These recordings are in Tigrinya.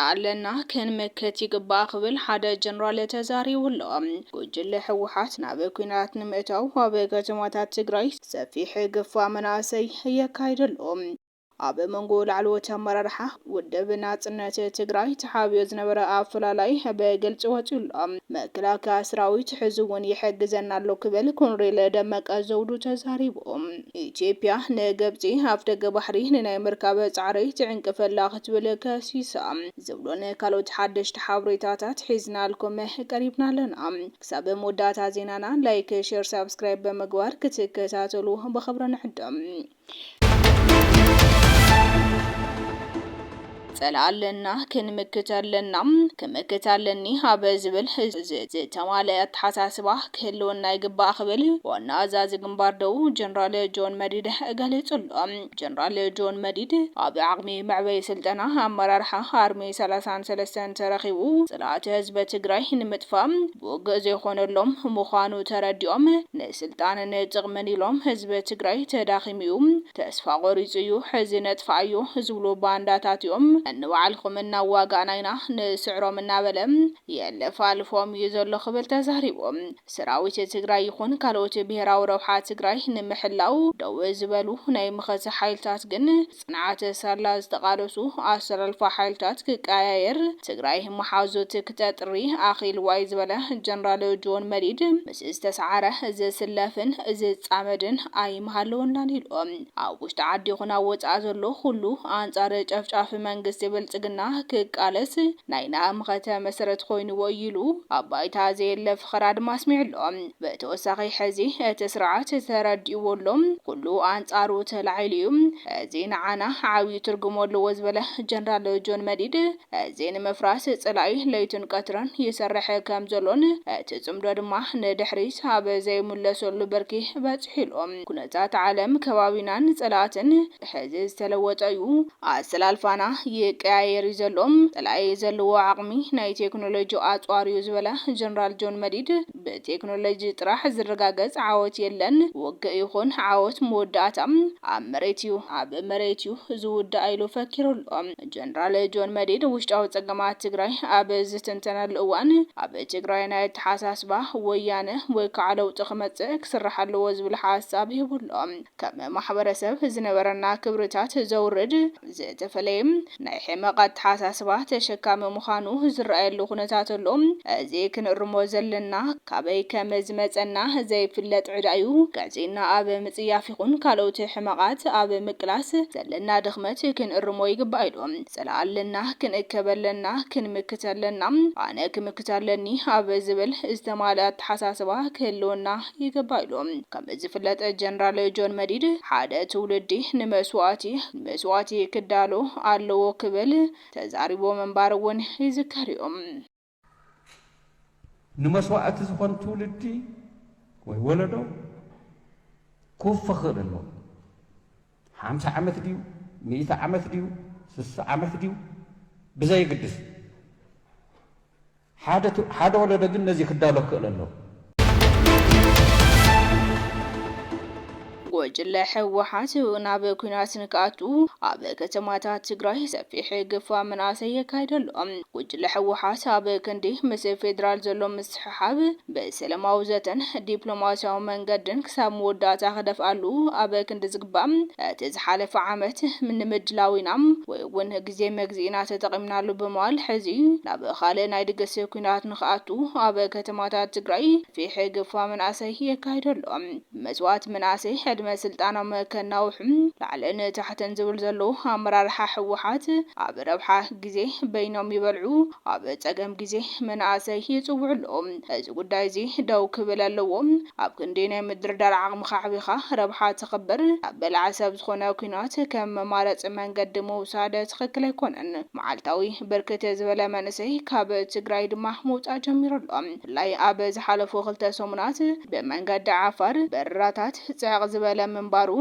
ጽላዓለና ክንምክት ይግባእ ክብል ሓደ ጀነራል ተዛሪቡሎም ጉጅለ ሕወሓት ናብ ኩናት ንምእታው ኣብ ከተማታት ትግራይ ሰፊሕ ግፍዓ መናእሰይ የካይደሎም ኣብ መንጎ ላዕለዎት ኣመራርሓ ውድብ ናጽነት ትግራይ ተሓብዮ ዝነበረ ኣፈላላይ በግልጽ ወፂኡሎም መከላከያ ሰራዊት ሕዝቡን ይሕግዘና ኣሎ ክብል ኮሎኔል ደመቀ ዘውዱ ተዛሪቦም ኢትዮጵያ ንግብጺ ኣፍደገ ባሕሪ ንናይ ምርካብ ጻዕሪ ትዕንቅፈላ ክትብል ከሲሳ ዘብሎን ካልኦት ሓደሽቲ ሓበሬታታት ሒዝናልኩም ቀሪብና ኣለና። ክሳብ መወዳእታ ዜናና ላይክ ሼር ሰብስክራይብ በመግባር ክትከታተሉ በኽብሪ ንዕድም። ጽላዓለና ክንምክተለና ክምክታለኒ ኣብ ዝብል ዝተማልአ ኣተሓሳስባ ክህልወና ይግባእ ክብል ዋና ኣዛዚ ግንባር ደው ጀነራል ጆን መዲድ ገሊጹሎም። ጀነራል ጆን መዲድ ኣብ ዓቕሚ መዕበይ ስልጠና ኣመራርሓ ኣርሚ 33 ተረኺቡ ጽላእቲ ህዝቢ ትግራይ ንምጥፋእ ብውግእ ዘይኮነሎም ምዃኑ ተረዲኦም ንስልጣን ንጥቕምን ኢሎም ህዝቢ ትግራይ ተዳኺሙ ተስፋ ቆሪጹ እዩ ሕዚ ነጥፋዩ ዝብሉ ባንዳታት እዮም እንባዕልኩም እናዋጋእና ኢና ንስዕሮም እናበለም የለፋልፎም እዩ ዘሎ ክብል ተዛሪቦም ሰራዊት ትግራይ ይኹን ካልኦት ብሄራዊ ረብሓ ትግራይ ንምሕላው ደው ዝበሉ ናይ ምኽት ሓይልታት ግን ጽንዓት ሳላ ዝተቃለሱ ኣሰላልፋ ሓይልታት ክቀያየር ትግራይ መሓዙት ክተጥሪ ኣኺል ዋይ ዝበለ ጀነራል ጆን መዲድ ምስ ዝተሰዓረ ዝስለፍን ዝጻመድን ኣይመሃለወናን ኢሎም ኣብ ውሽጢ ዓዲ ይኹን ኣብ ወጻኢ ዘሎ ኩሉ ኣንጻር ጨፍጫፍ መንግስቲ ብልጽግና ክቃለስ ናይና ምኽተ መሰረት ኮይኑዎ ኢሉ ኣብ ባይታ ዘየለፍ ኸራድ ማስሚዕሎም በተወሳኺ ሕዚ እቲ ስርዓት ተረዲእዎሎም ኩሉ ኣንጻሩ ተላዒሉ እዩ እዚ ንዓና ዓብዪ ትርጉም ኣለዎ ዝበለ ጀነራል ጆን መዲድ እዚ ንምፍራስ ጽላኢ ለይቱን ቀትረን ይሰርሕ ከም ዘሎን እቲ ጽምዶ ድማ ንድሕሪት ኣብ ዘይምለሰሉ ብርኪ በፂሑ ኢሎም ኩነታት ዓለም ከባቢናን ጽላእትን ሕዚ ዝተለወጠ እዩ ኣሰላልፋና ይቀያየር ዘሎም ጥላይ ዘለዎ ዓቕሚ ናይ ቴክኖሎጂ ኣጽዋር እዩ ዝበለ ጀነራል ጆን መዲድ ብቴክኖሎጂ ጥራሕ ዝረጋገጽ ዓወት የለን ውግእ ይኹን ዓወት መወዳእታ ኣብ መሬት እዩ ዝውዳእ ኢሉ ፈኪሩሎም ጀነራል ጆን መዲድ ውሽጣዊ ጸገማት ትግራይ ኣብ ዝተንተነሉ እዋን ኣብ ትግራይ ናይ ተሓሳስባ ወያነ ወይ ከዓ ለውጢ ክመጽእ ክስራሕ ኣለዎ ዝብል ሓሳብ ሂቡሎም ከም ማሕበረሰብ ዝነበረና ክብርታት ዘውርድ ዝተፈለየ ናይ ሕማቕ ኣተሓሳስባ ተሸካሚ ምዃኑ ዝረኣየሉ ኩነታት ኣሎ እዚ ክንርሞ ዘለና ካበይ ከም ዝመጸና ዘይፍለጥ ዕዳዩ ገዚና ኣብ ምጽያፍ ይኹን ካልኦት ሕማቓት ኣብ ምቅላስ ዘለና ድኽመት ክንርሞ ይግባእ ኢሎም ጽላዓለና ክንእከበለና ክንምክተለና ኣነ ክምክታለኒ ኣብ ዝብል ዝተማልአ ኣተሓሳስባ ክህልወና ይግባእ ኢሎም ከም ዝፍለጥ ጀነራል ጆን መዲድ ሓደ ትውልዲ ንመስዋዕቲ ክዳሎ ኣለዎ ክብል ተዛሪቦ መንባር እውን ይዝከር እዮም ንመስዋዕቲ ዝኾን ትውልዲ ወይ ወለዶ ክውፈኽር ኣሎ 50 ዓመት ድዩ 100 ዓመት ድዩ 60 ዓመት ድዩ ብዘይግድስ ሓደ ወለዶ ግን ነዚ ክዳሎ ክእል ኣሎ ጉጅለ ሕወሓት ናብ ኩናት ንክኣቱ ኣብ ከተማታት ትግራይ ሰፊሕ ግፍዓ መናእሰይ የካይደሎም ጉጅለ ሕወሓት ኣብ ክንዲ ምስ ፌደራል ዘሎ ምስሕሓብ ብሰላማዊ ዘተን ዲፕሎማስያዊ መንገድን ክሳብ መወዳእታ ክደፍኣሉ ኣብ ክንዲ ዝግባእ እቲ ዝሓለፈ ዓመት ንምድላዊና ወይ እውን ግዜ መግዚእና ተጠቒምናሉ ብምባል ሕዚ ናብ ካልእ ናይ ድግስ ኩናት ንክኣቱ ኣብ ከተማታት ትግራይ ሰፊሕ ግፍዓ መናእሰይ የካይደሎም መስዋዕት መናእሰይ ስልጣኖም ከናውሕም ላዕለን ታሕተን ዝብል ዘሎ ኣመራርሓ ሕወሓት ኣብ ረብሓ ግዜ በይኖም ይበልዑ ኣብ ጸገም ግዜ መናእሰይ ይጽውዑሎም እዚ ጉዳይ እዚ ደው ክብል ኣለዎም ኣብ ክንዲ ናይ ምድርዳር ዓቕምኻ ዓቢኻ ረብሓ ትኽበር ኣብ በልዓ ሰብ ዝኾነ ኩናት ከም መማረፂ መንገዲ ምውሳድ ትኽክል ኣይኮነን መዓልታዊ ብርክት ዝበለ መንእሰይ ካብ ትግራይ ድማ ምውፃእ ጀሚሮሎም ብፍላይ ኣብ ዝሓለፉ 2 ሰሙናት ብመንገዲ ዓፋር በረራታት ጽዕቕ ዝበለ ዝተመሰለ ምንባሩ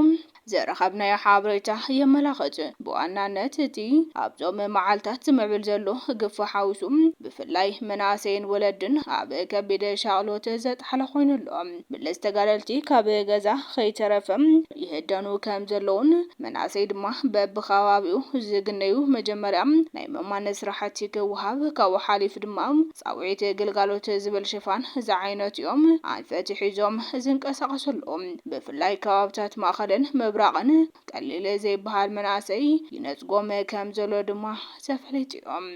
ዘረኸብናዮ ሓበሬታ የመላኽት። ብዋናነት እቲ ኣብዞም መዓልታት ዝምዕብል ዘሎ ግፍ ሓዊሱ ብፍላይ መናእሰይን ወለድን ኣብ ከቢድ ሻቕሎት ዘጥሓለ ኮይኑ ኣሎ። መለስ ተጋደልቲ ካብ ገዛ ከይተረፈም ይህደኑ ከም ዘለውን መናእሰይ ድማ በብኸባቢኡ ዝግነዩ መጀመርያ ናይ መማነት ስራሕቲ ክወሃብ ካብኡ ሓሊፉ ድማ ፃውዒት ግልጋሎት ዝብል ሽፋን ዝዓይነት እዮም ኣንፈት ሒዞም ዝንቀሳቐሱ ኣለዉ። ብፍላይ ከባብታት ማእኸልን ምብራቕን ቀሊል ዘይበሃል መናእሰይ ይነፅጎም ከም ዘሎ ድማ ተፈሊጡ እዮም።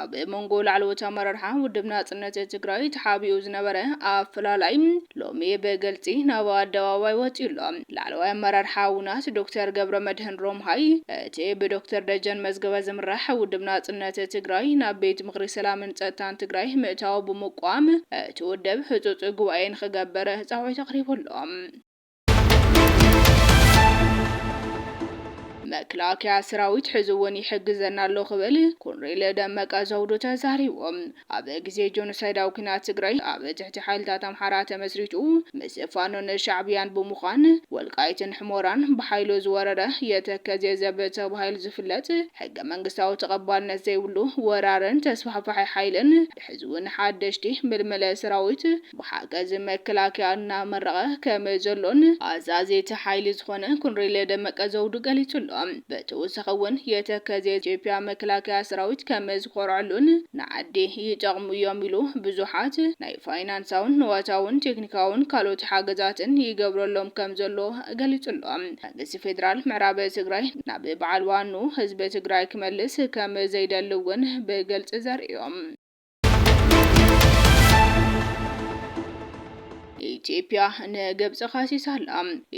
ኣብ መንጎ ላዕለዎት ኣመራርሓ ውድብ ናጽነት ትግራይ ተሓቢኡ ዝነበረ ኣፈላላይ ሎሚ ብግልፂ ናብ ኣደባባይ ወፂኡ ኣሎ። ላዕለዋይ ኣመራርሓ ውናት ዶክተር ገብረመድህን ሮምሃይ እቲ ብዶክተር ደጀን መዝገበ ዝምራሕ ውድብ ናጽነት ትግራይ ናብ ቤት ምክሪ ሰላምን ጸጥታን ትግራይ ምእታው ብምቋም እቲ ውድብ ህፁፅ ጉባኤ ንክገበር ፃውዒት ኣቕሪቡ ኣሎ። መከላከያ ሰራዊት ሕዝውን ይሕግዘና ኣሎ ክብል ኮሎኔል ደመቀ ዘውዱ ተዛሪቦም። ኣብ ግዜ ጆኖሳይዳዊ ኩናት ትግራይ ኣብ ትሕቲ ሓይልታት ኣምሓራ ተመስሪቱ ምስ ፋኖን ሻዕብያን ብምዃን ወልቃይትን ሕሞራን ብሓይሉ ዝወረረ የተከዜ ዘበት ተባሂሉ ዝፍለጥ ሕገ መንግስታዊ ተቐባልነት ዘይብሉ ወራርን ተስፋሕፋሕ ሓይልን ሕዝውን ሓደሽቲ ምልመለ ሰራዊት ብሓገዝ መከላከያ እናመረቐ ከም ዘሎን ኣዛዚ ሓይሊ ዝኾነ ኮሎኔል ደመቀ ዘውዱ ገሊጹ ኣሎ። በተወሳኺ እውን የተከዜ ኢትዮጵያ መከላከያ ሰራዊት ከም ዝኮርዕሉን ንዓዲ ይጠቕሙ እዮም ኢሉ ብዙሓት ናይ ፋይናንሳውን ንዋታውን ቴክኒካውን ካልኦት ሓገዛትን ይገብረሎም ከም ዘሎ ገሊጹ ኣሎ። መንግስቲ ፌደራል ምዕራብ ትግራይ ናብ በዓል ዋኑ ህዝቢ ትግራይ ክመልስ ከም ዘይደሊ እውን ብግልፂ ዘርእዮም። ኢትዮጵያ ንግብጽ ኻሲሳላ።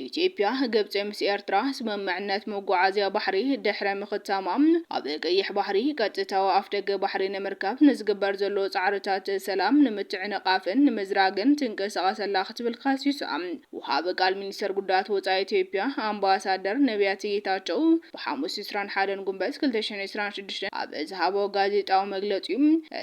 ኢትዮጵያ ግብጽ ምስ ኤርትራ ስምምዕነት መጓዓዝያ ባሕሪ ድሕረ ምኽታማም ኣብ ቀይሕ ባሕሪ ቀጥታዊ ኣፍደገ ባሕሪ ንምርካብ ንዝግበር ዘሎ ጻዕርታት ሰላም ንምትዕንቃፍን ንምዝራግን ትንቀሳቐሰላ ክትብል ኻሲሳ። ወሃቢ ቃል ሚኒስተር ጉዳያት ወጻኢ ኢትዮጵያ ኣምባሳደር ነቢያት ጌታቸው ብሐሙስ 21 ጉንበት 2026 ኣብ ዝሃቦ ጋዜጣዊ መግለጺ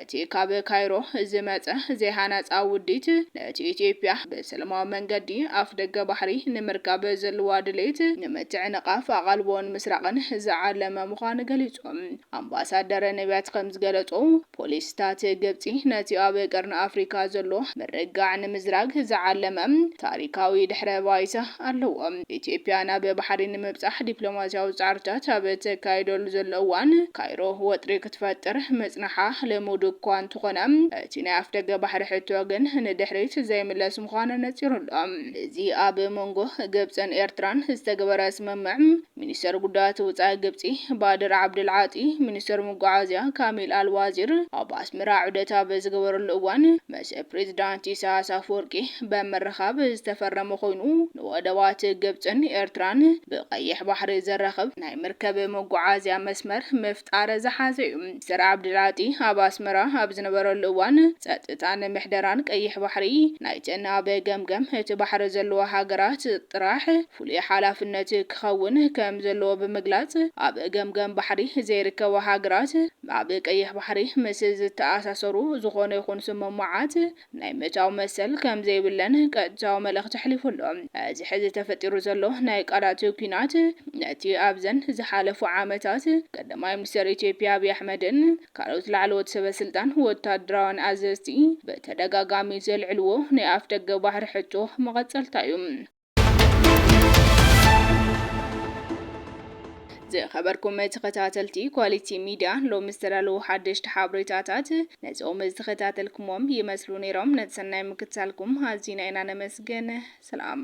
እቲ ካብ ካይሮ ዝመጸ ዘይሃናጻ ውዲት ነቲ ኢትዮጵያ በሰላማዊ መንገዲ ኣፍ ደገ ባሕሪ ንምርካብ ዘለዋ ድሌት ንምትዕንቃፍ ኣቓልቦን ምስራቅን ዝዓለመ ምዃኑ ገሊጾም። ኣምባሳደር ነቢያት ከም ዝገለጹ ፖሊስታት ግብጺ ነቲ ኣብ ቀርኒ ኣፍሪካ ዘሎ ምርጋዕ ንምዝራግ ዝዓለመ ታሪካዊ ድሕረ ባይታ ኣለዎም። ኢትዮጵያ ናብ ባሕሪ ንምብጻሕ ዲፕሎማስያዊ ጻዕርታት ኣብ ተካይደሉ ዘሎ እዋን ካይሮ ወጥሪ ክትፈጥር መጽናሓ ልሙድ እኳ እንተኾነ እቲ ናይ ኣፍ ደገ ባሕሪ ሕቶ ግን ንድሕሪት ዘይምለስ ምዃኑ ነፂሩ ኣሎ። እዚ ኣብ መንጎ ግብጽን ኤርትራን ዝተገበረ ስምምዕ ሚኒስተር ጉዳያት ወጻኢ ግብጺ ባድር ዓብድልዓጢ ሚኒስተር መጓዓዝያ ካሚል አልዋዚር ኣብ ኣስመራ ዑደት ኣብ ዝገበረሉ እዋን ምስ ፕሬዚዳንት ኢሳያስ ኣፈወርቂ በመረኻብ ዝተፈረመ ኮይኑ ንወደባት ግብጽን ኤርትራን ብቀይሕ ባሕሪ ዘራኽብ ናይ መርከብ መጓዓዝያ መስመር ምፍጣር ዝሓዘ እዩ። ሚኒስተር ዓብድልዓጢ ኣብ ኣስመራ ኣብ ዝነበረሉ እዋን ጸጥታን ምሕደራን ቀይሕ ባሕሪ ናይተን ኣብ ገምገም እቲ ባሕሪ ዘለዎ ሃገራት ጥራሕ ፍሉይ ሓላፍነት ክኸውን ከም ዘለዎ ብምግላጽ ኣብ ገምገም ባሕሪ ዘይርከቡ ሃገራት ኣብ ቀይሕ ባሕሪ ምስ ዝተኣሳሰሩ ዝኾነ ይኹን ስምምዓት ናይ ምእታው መሰል ከም ዘይብለን ቀጥታዊ መልእኽቲ ኣሕሊፉ ኣሎ። እዚ ሕዚ ተፈጢሩ ዘሎ ናይ ቃላት ኩናት ነቲ ኣብዘን ዝሓለፉ ዓመታት ቀዳማይ ሚኒስትር ኢትዮጵያ ኣብይ ኣሕመድን ካልኦት ላዕለዎት ሰበስልጣን ወታደራውን ኣዘዝቲ በተደጋጋሚ ዘልዕልዎ ናይ ኣፍ ደገ ባሕሪ ሕቶ መቐጸልታ እዩ። ዝኸበርኩም ተኸታተልቲ ኳሊቲ ሚድያ ሎሚ ዝተዳለዉ ሓደሽቲ ሓበሬታታት ነዞም ዝተኸታተልኩሞም ይመስሉ ነይሮም። ነቲ ሰናይ ምክትታልኩም ኣዝና ኢና ነመስግን። ሰላም